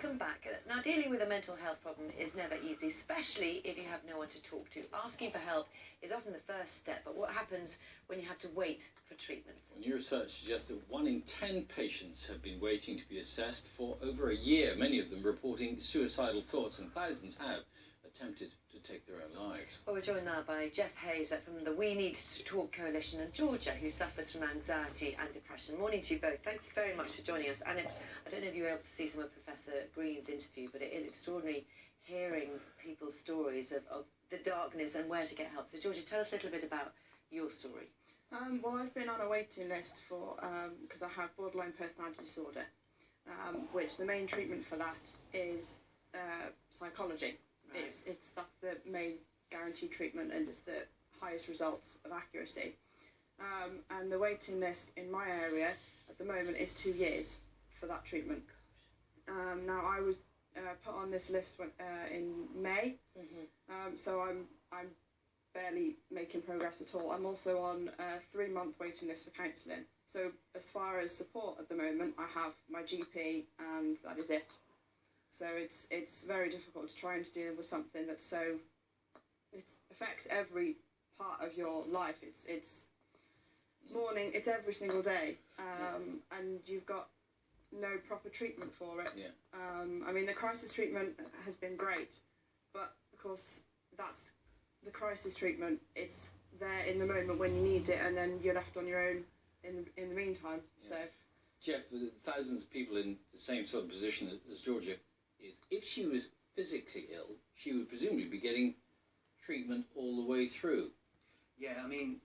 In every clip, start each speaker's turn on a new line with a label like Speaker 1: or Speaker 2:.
Speaker 1: welcome back. Now, dealing with a mental health problem is never easy, especially if you have no one to talk to. Asking for help is often the first step, but what happens when you have to wait for treatment?
Speaker 2: New research suggests that 1 in 10 patients have been waiting to be assessed for over a year, many of them reporting suicidal thoughts, and thousands have attempted to take their own lives.
Speaker 1: Well, we're joined now by Jeff Hayes from the We Need to Talk Coalition, and Georgia, who suffers from anxiety and depression. Morning to you both. Thanks very much for joining us. And I don't know if you were able to see some of Professor Green's interview, but it is extraordinary hearing people's stories of the darkness and where to get help. So, Georgia, tell us a little bit about your story.
Speaker 3: Well, I've been on a waiting list for because I have borderline personality disorder, which the main treatment for that is psychology. Right. That's the main guaranteed treatment, and it's the highest results of accuracy. And the waiting list in my area at the moment is 2 years for that treatment. Now, I was put on this list in May, so I'm barely making progress at all. I'm also on a 3-month waiting list for counselling. So as far as support at the moment, I have my GP, and that is it. So it's very difficult to try and deal with something that's it affects every part of your life. It's morning, it's every single day, and you've got no proper treatment for it. Yeah. I mean, the crisis treatment has been great, but of course that's the crisis treatment. It's there in the moment when you need it, and then you're left on your own in the meantime. Yeah. So,
Speaker 2: Jeff, thousands of people in the same sort of position as Georgia is. If she was physically ill, she would presumably be getting treatment all the way through.
Speaker 4: Yeah, I mean,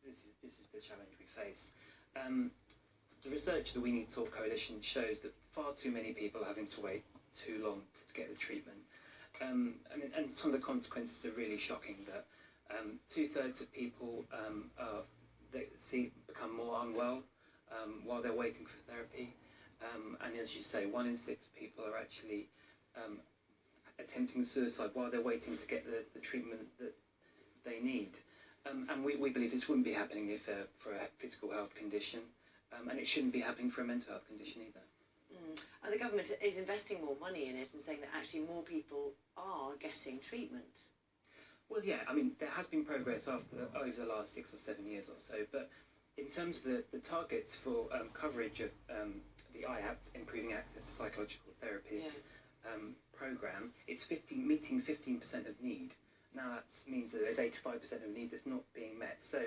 Speaker 4: this is the challenge we face. The research of the We Need to Talk Coalition shows that far too many people are having to wait too long to get the treatment. And some of the consequences are really shocking. That 2/3 of people become more unwell while they're waiting for therapy. And as you say, 1 in 6 people are actually attempting suicide while they're waiting to get the treatment that they need. And we believe this wouldn't be happening if for a physical health condition, and it shouldn't be happening for a mental health condition either.
Speaker 1: And the government is investing more money in it and saying that actually more people are getting treatment.
Speaker 4: Well, yeah, I mean, there has been progress over the last 6 or 7 years or so, but in terms of the targets for coverage of the IAPT, Improving Access to Psychological Therapies programme, it's meeting 15% of need. Now that means that there's 85% of need that's not being met. So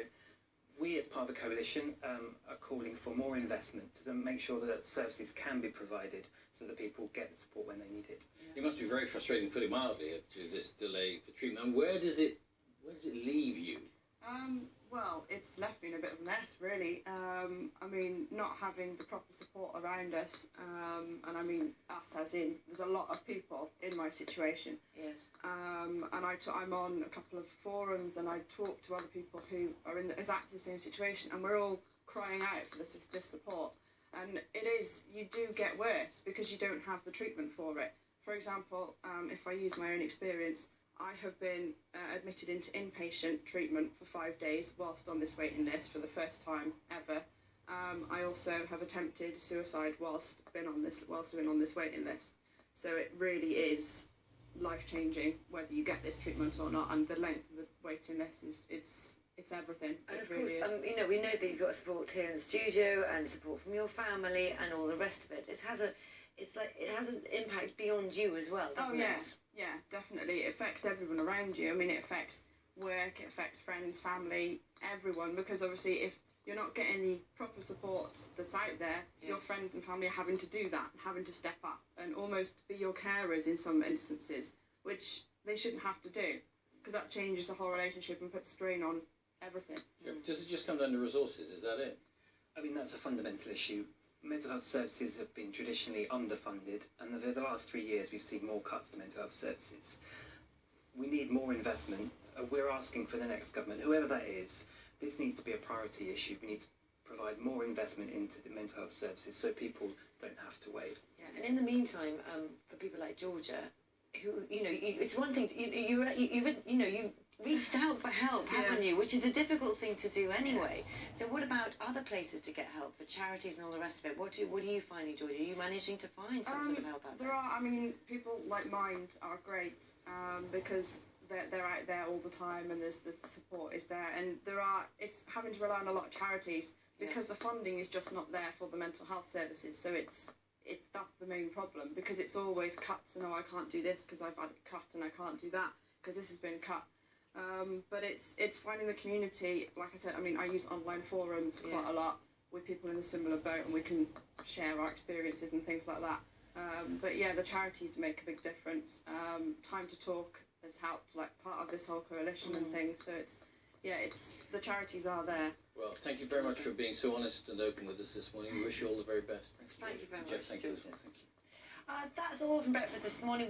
Speaker 4: we, as part of the coalition, are calling for more investment to make sure that services can be provided so that people get the support when they need it.
Speaker 2: It must be very frustrating, putting mildly, to this delay for treatment. And where does it leave you?
Speaker 3: Well, it's left me in a bit of a mess, really. I mean, not having the proper support around us, and I mean us as in, there's a lot of people in my situation.
Speaker 1: Yes.
Speaker 3: And I'm on a couple of forums, and I talk to other people who are in exactly the same situation, and we're all crying out for this support. And you do get worse because you don't have the treatment for it. For example, if I use my own experience, I have been admitted into inpatient treatment for 5 days whilst on this waiting list for the first time ever. I also have attempted suicide whilst been on this waiting list. So it really is life-changing whether you get this treatment or not, and the length of the waiting list it's everything.
Speaker 1: And of course, we know that you've got support here in the studio and support from your family and all the rest of it. It has an impact beyond you as well, doesn't it?
Speaker 3: Yeah, definitely. It affects everyone around you. I mean, it affects work, it affects friends, family, everyone, because obviously if you're not getting the proper support that's out there, your friends and family are having to do that, having to step up and almost be your carers in some instances, which they shouldn't have to do, because that changes the whole relationship and puts strain on everything.
Speaker 2: Does it just come down to resources? Is that it?
Speaker 4: I mean, that's a fundamental issue. Mental health services have been traditionally underfunded, and over the last 3 years we've seen more cuts to mental health services. We need more investment. We're asking for the next government, whoever that is, this needs to be a priority issue. We need to provide more investment into the mental health services so people don't have to wait.
Speaker 1: Yeah, and in the meantime, for people like Georgia, who it's one thing you reached out for help, haven't you? Which is a difficult thing to do anyway. So what about other places to get help, for charities and all the rest of it? What are you finding, Georgia? Are you managing to find some sort of help out there?
Speaker 3: There are, I mean, people like Mind are great because they're out there all the time, and the support is there. And it's having to rely on a lot of charities because the funding is just not there for the mental health services. So that's the main problem, because it's always cuts, and I can't do this because I've had a cut, and I can't do that because this has been cut. But it's finding the community. Like I said, I mean, I use online forums quite a lot with people in a similar boat, and we can share our experiences and things like that. But yeah, the charities make a big difference. Time to Talk has helped, like part of this whole coalition and things. So it's the charities are there.
Speaker 2: Well, thank you very much for being so honest and open with us this morning. We wish you all the very best.
Speaker 1: Thank you very much,
Speaker 2: Jeff, thank you as
Speaker 1: Georgia.
Speaker 2: well. Thank you.
Speaker 1: That's all from breakfast this morning.